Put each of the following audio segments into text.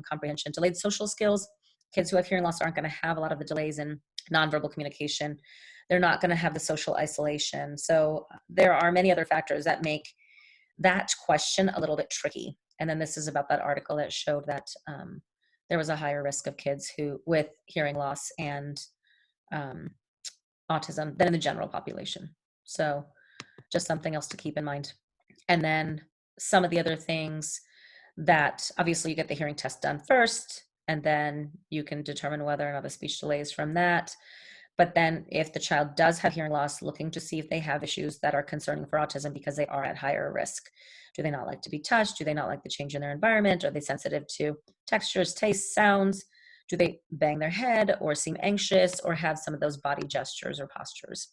comprehension. Delayed social skills, kids who have hearing loss aren't going to have a lot of the delays in nonverbal communication. They're not going to have the social isolation. So there are many other factors that make that question a little bit tricky. And then this is about that article that showed that there was a higher risk of kids who with hearing loss and um, autism than in the general population. So just something else to keep in mind. And then some of the other things that obviously you get the hearing test done first, and then you can determine whether or not the speech delays from that. But then if the child does have hearing loss, looking to see if they have issues that are concerning for autism because they are at higher risk. Do they not like to be touched? Do they not like the change in their environment? Are they sensitive to textures, tastes, sounds? Do they bang their head or seem anxious or have some of those body gestures or postures?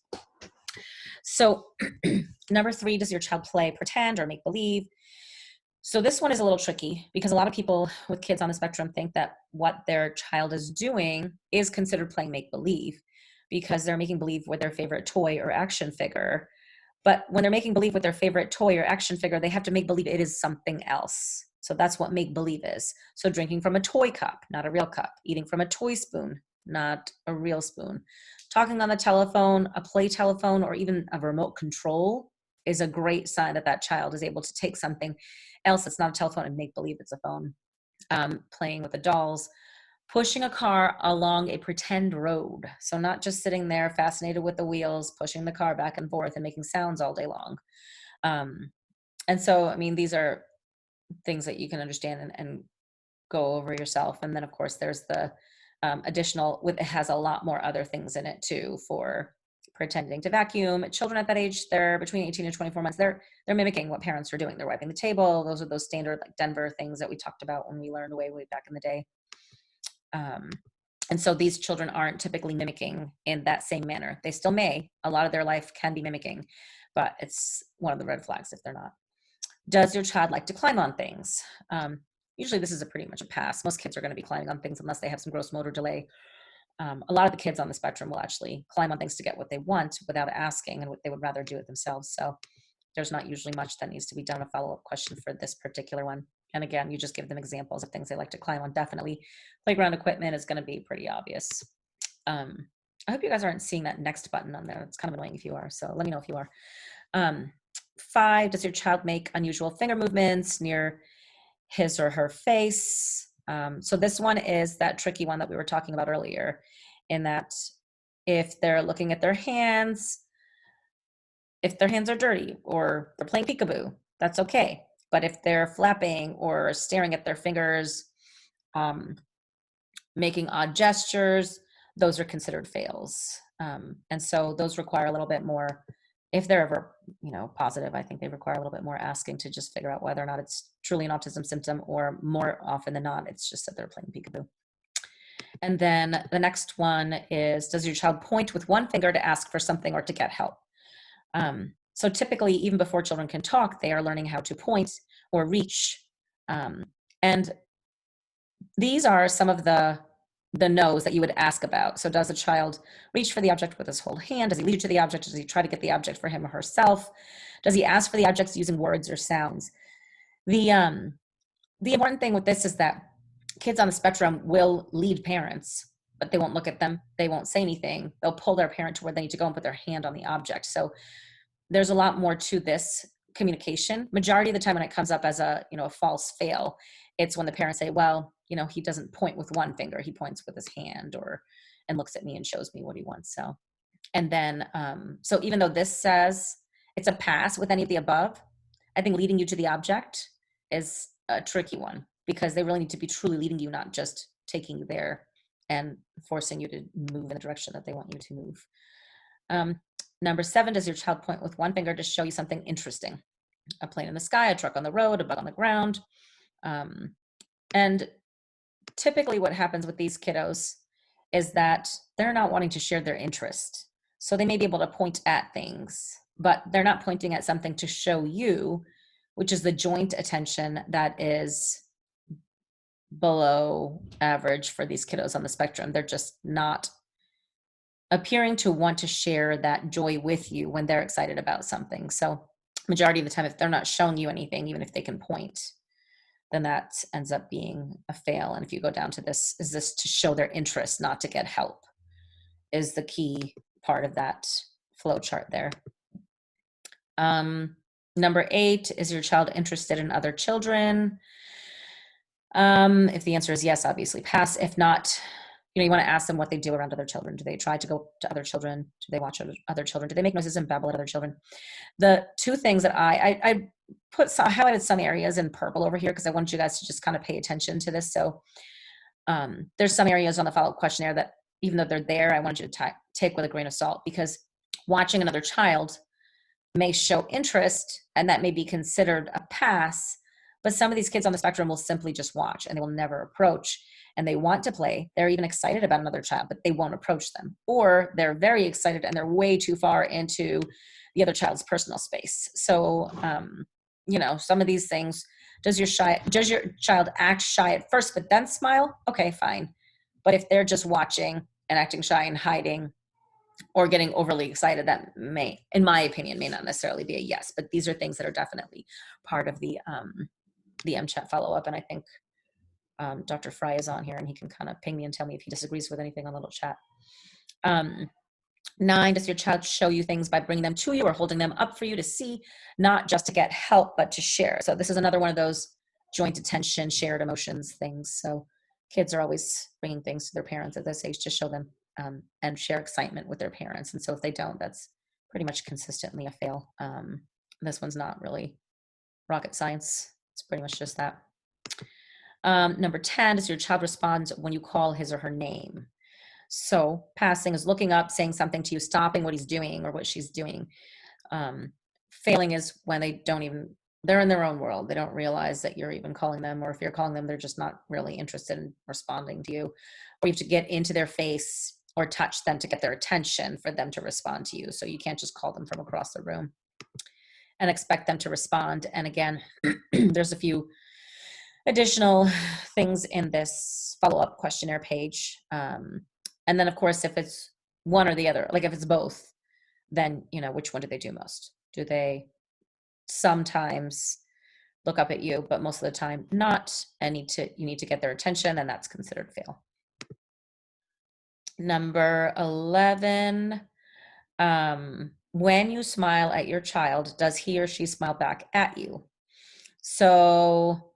So number 3, does your child play, pretend, or make believe? So this one is a little tricky because a lot of people with kids on the spectrum think that what their child is doing is considered playing make believe because they're making believe with their favorite toy or action figure. But when they're making believe with their favorite toy or action figure, they have to make believe it is something else. So that's what make believe is. So drinking from a toy cup, not a real cup. Eating from a toy spoon, not a real spoon. Talking on the telephone, a play telephone, or even a remote control is a great sign that that child is able to take something else that's not a telephone and make believe it's a phone. Playing with the dolls, pushing a car along a pretend road. So not just sitting there fascinated with the wheels, pushing the car back and forth and making sounds all day long. And so, I mean, these are things that you can understand and go over yourself. And then of course there's the additional, it has a lot more other things in it too for pretending to vacuum. Children at that age, they're between 18 and 24 months. They're mimicking what parents are doing. They're wiping the table. Those are those standard like Denver things that we talked about when we learned way back in the day. And so these children aren't typically mimicking in that same manner. They still may. A lot of their life can be mimicking, but it's one of the red flags if they're not. Does your child like to climb on things? Usually this is a pretty much a pass. Most kids are going to be climbing on things unless they have some gross motor delay. A lot of the kids on the spectrum will actually climb on things to get what they want without asking, and they would rather do it themselves. So there's not usually much that needs to be done. A follow-up question for this particular one. And again, you just give them examples of things they like to climb on. Definitely playground equipment is going to be pretty obvious. I hope you guys aren't seeing that next button on there. It's kind of annoying if you are. So let me know if you are. 5, does your child make unusual finger movements near his or her face? So this one is that tricky one that we were talking about earlier, in that if they're looking at their hands, if their hands are dirty or they're playing peekaboo, that's okay. But if they're flapping or staring at their fingers, making odd gestures, those are considered fails. And so those require a little bit more, if they're ever, positive, I think they require a little bit more asking to just figure out whether or not it's truly an autism symptom, or more often than not, it's just that they're playing peekaboo. And then the next one is, does your child point with one finger to ask for something or to get help? So typically, even before children can talk, they are learning how to point or reach. And these are some of the no's that you would ask about. So does a child reach for the object with his whole hand? Does he lead to the object? Does he try to get the object for him or herself? Does he ask for the objects using words or sounds? The important thing with this is that kids on the spectrum will lead parents, but they won't look at them. They won't say anything. They'll pull their parent to where they need to go and put their hand on the object. So there's a lot more to this communication. Majority of the time when it comes up as a false fail, it's when the parents say, well, he doesn't point with one finger, he points with his hand and looks at me and shows me what he wants. So, and then, so even though this says it's a pass with any of the above, I think leading you to the object is a tricky one, because they really need to be truly leading you, not just taking you there and forcing you to move in the direction that they want you to move. Number 7, does your child point with one finger to show you something interesting? A plane in the sky, a truck on the road, a bug on the ground. And typically what happens with these kiddos is that they're not wanting to share their interest. So they may be able to point at things, but they're not pointing at something to show you, which is the joint attention that is below average for these kiddos on the spectrum. They're just not appearing to want to share that joy with you when they're excited about something. So majority of the time, if they're not showing you anything, even if they can point, then that ends up being a fail. And if you go down to this, is this to show their interest, not to get help, is the key part of that flow chart there. Number 8, is your child interested in other children? If the answer is yes, obviously pass. If not, you want to ask them what they do around other children. Do they try to go to other children? Do they watch other children? Do they make noises and babble at other children? The two things that I highlighted some areas in purple over here because I want you guys to just kind of pay attention to this. So there's some areas on the follow-up questionnaire that even though they're there, I want you to take with a grain of salt, because watching another child may show interest and that may be considered a pass, but some of these kids on the spectrum will simply just watch and they will never approach, and they want to play. They're even excited about another child, but they won't approach them. Or they're very excited and they're way too far into the other child's personal space. So, some of these things, does your child act shy at first, but then smile? Okay, fine. But if they're just watching and acting shy and hiding or getting overly excited, that may, in my opinion, may not necessarily be a yes. But these are things that are definitely part of the MCHAT follow-up. And I think Dr. Fry is on here and he can kind of ping me and tell me if he disagrees with anything on the little chat. 9, does your child show you things by bringing them to you or holding them up for you to see, not just to get help, but to share? So this is another one of those joint attention, shared emotions things. So kids are always bringing things to their parents at this age to show them and share excitement with their parents. And so if they don't, that's pretty much consistently a fail. This one's not really rocket science. It's pretty much just that. Number 10, does your child respond when you call his or her name? So passing is looking up, saying something to you, stopping what he's doing or what she's doing. Failing is when they're in their own world. They don't realize that you're even calling them, or if you're calling them, they're just not really interested in responding to you. Or you have to get into their face or touch them to get their attention for them to respond to you. So you can't just call them from across the room and expect them to respond. And again, there's a few additional things in this follow-up questionnaire page. And then of course, if it's one or the other, like if it's both, then, which one do they do most? Do they sometimes look up at you, but most of the time not, and you need to get their attention, and that's considered fail. Number 11, when you smile at your child, does he or she smile back at you? So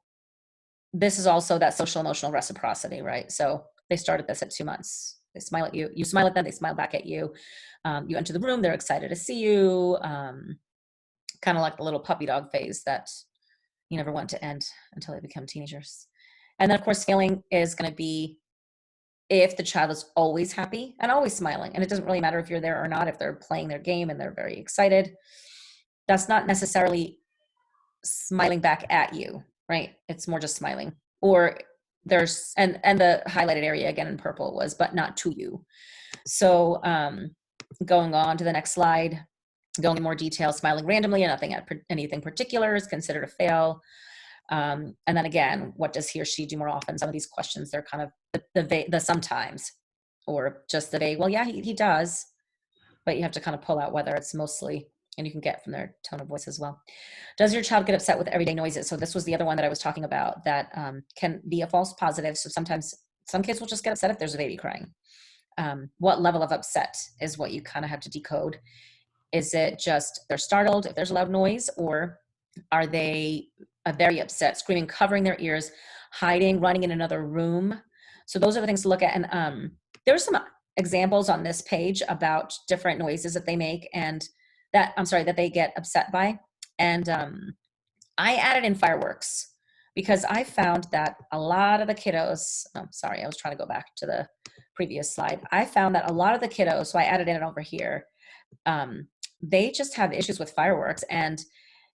this is also that social emotional reciprocity, right? So they started this at 2 months. They smile at you, you smile at them, they smile back at you. You enter the room, they're excited to see you. Kind of like the little puppy dog phase that you never want to end until they become teenagers. And then of course, failing is going to be if the child is always happy and always smiling. And it doesn't really matter if you're there or not, if they're playing their game and they're very excited. That's not necessarily smiling back at you, right? It's more just smiling. Or there's, and the highlighted area again in purple was, but not to you. So going on to the next slide, going in more detail, smiling randomly and nothing at anything particular is considered a fail. And then again, what does he or she do more often? Some of these questions, they're kind of the sometimes, or just the vague, well, yeah, he does, but you have to kind of pull out whether it's mostly, and you can get from their tone of voice as well. Does your child get upset with everyday noises? So this was the other one that I was talking about that can be a false positive. So sometimes some kids will just get upset if there's a baby crying. What level of upset is what you kind of have to decode. Is it just they're startled if there's a loud noise, or are they very upset, screaming, covering their ears, hiding, running in another room? So those are the things to look at. And there's some examples on this page about different noises that they make and that they get upset by. And I added in fireworks because I found that a lot of the kiddos, I was trying to go back to the previous slide. I found that a lot of the kiddos, so I added in it over here, they just have issues with fireworks, and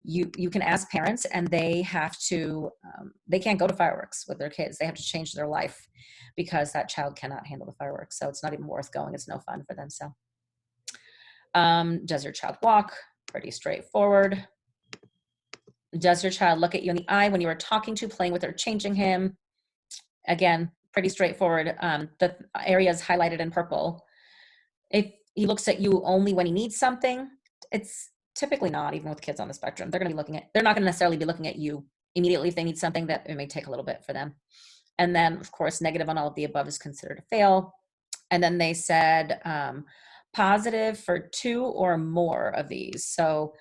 you can ask parents and they have to, they can't go to fireworks with their kids. They have to change their life because that child cannot handle the fireworks. So it's not even worth going. It's no fun for them. So does your child walk? Pretty straightforward. Does your child look at you in the eye when you are talking to, playing with, or changing him? Again, pretty straightforward. The areas highlighted in purple. If he looks at you only when he needs something, it's typically not, even with kids on the spectrum. They're not going to necessarily be looking at you immediately if they need something, that it may take a little bit for them. And then, of course, negative on all of the above is considered a fail. And then they said positive for 2 or more of these. So,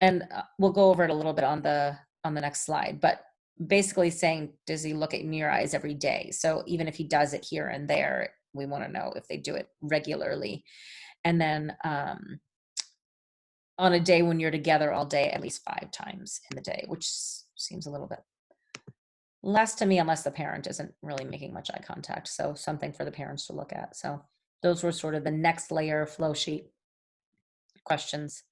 and we'll go over it a little bit on the next slide, but basically saying, does he look in your eyes every day? So even if he does it here and there, we want to know if they do it regularly. And then on a day when you're together all day, at least 5 times in the day, which seems a little bit less to me, unless the parent isn't really making much eye contact. So something for the parents to look at. So those were sort of the next layer flow sheet questions.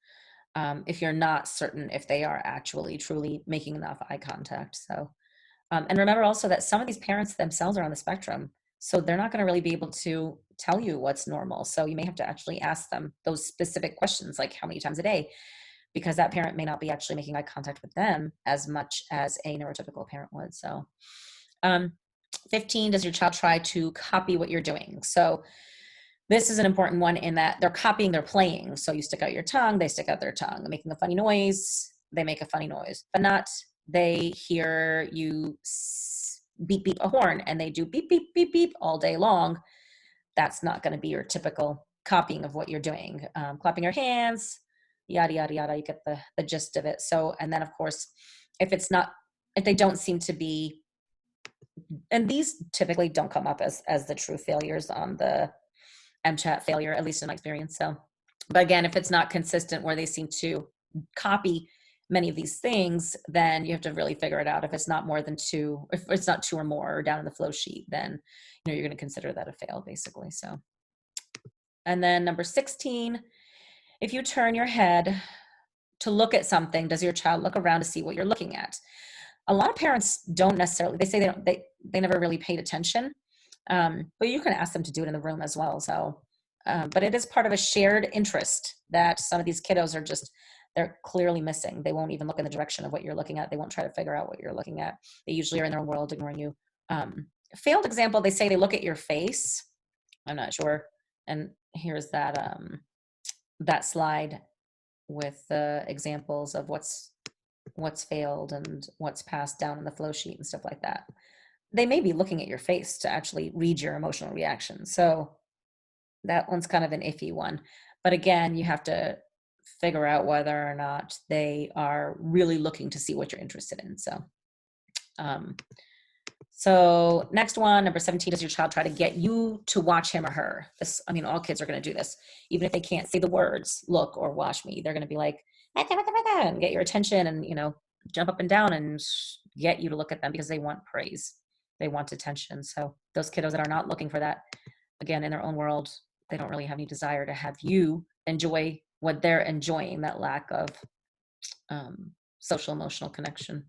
If you're not certain if they are actually truly making enough eye contact. So, and remember also that some of these parents themselves are on the spectrum, so they're not going to really be able to tell you what's normal. So you may have to actually ask them those specific questions, like how many times a day, because that parent may not be actually making eye contact with them as much as a neurotypical parent would. So, 15, does your child try to copy what you're doing? So this is an important one in that they're copying their playing. So you stick out your tongue, they stick out their tongue. Making a funny noise, they make a funny noise. But not they hear you beep, beep a horn, and they do beep, beep, beep, beep all day long. That's not going to be your typical copying of what you're doing. Clapping your hands, yada, yada, yada. You get the gist of it. So, and then of course, if they don't seem to be, and these typically don't come up as the true failures on the MCHAT failure, at least in my experience. So, but again, if it's not consistent where they seem to copy many of these things, then you have to really figure it out. If it's not more than 2, if it's not 2 or more or down in the flow sheet, then you're going to consider that a fail, basically. So, and then number 16, if you turn your head to look at something, does your child look around to see what you're looking at? A lot of parents don't necessarily, they say they never really paid attention. But you can ask them to do it in the room as well. So, but it is part of a shared interest that some of these kiddos are they're clearly missing. They won't even look in the direction of what you're looking at. They won't try to figure out what you're looking at. They usually are in their own world, ignoring you. Failed example, they say they look at your face. I'm not sure. And here's that slide with the examples of what's failed and what's passed down in the flow sheet and stuff like that. They may be looking at your face to actually read your emotional reaction. So that one's kind of an iffy one. But again, you have to figure out whether or not they are really looking to see what you're interested in. So next one, number 17, does your child try to get you to watch him or her? All kids are going to do this. Even if they can't say the words, look or watch me, they're going to be like, and get your attention and, jump up and down and get you to look at them because they want praise. They want attention. So those kiddos that are not looking for that, again, in their own world, they don't really have any desire to have you enjoy what they're enjoying, that lack of social emotional connection.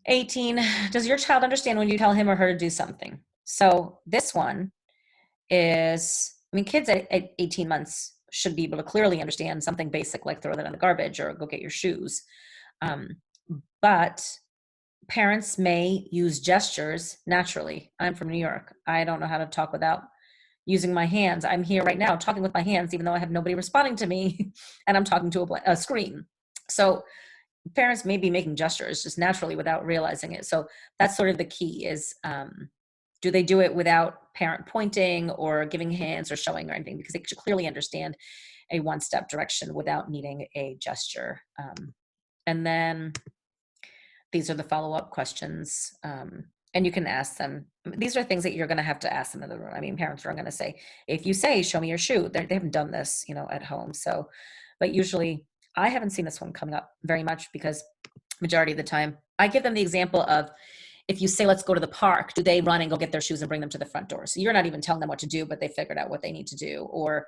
18, does your child understand when you tell him or her to do something? So this one is, kids at 18 months should be able to clearly understand something basic like throw that in the garbage or go get your shoes. But parents may use gestures naturally. I'm from New York. I don't know how to talk without using my hands. I'm here right now talking with my hands, even though I have nobody responding to me and I'm talking to a screen. So parents may be making gestures just naturally without realizing it. So that's sort of the key is, do they do it without parent pointing or giving hands or showing or anything? Because they should clearly understand a one-step direction without needing a gesture. And then these are the follow-up questions. And you can ask them. These are things that you're going to have to ask them in the room. Parents are going to say, if you say, show me your shoe, they haven't done this, at home. So, but usually I haven't seen this one coming up very much because majority of the time I give them the example of, if you say, let's go to the park, do they run and go get their shoes and bring them to the front door? So you're not even telling them what to do, but they figured out what they need to do. Or,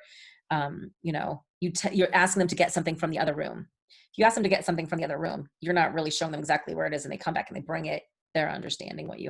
you're asking them to get something from the other room. If you ask them to get something from the other room, you're not really showing them exactly where it is and they come back and they bring it. They're understanding what you ask.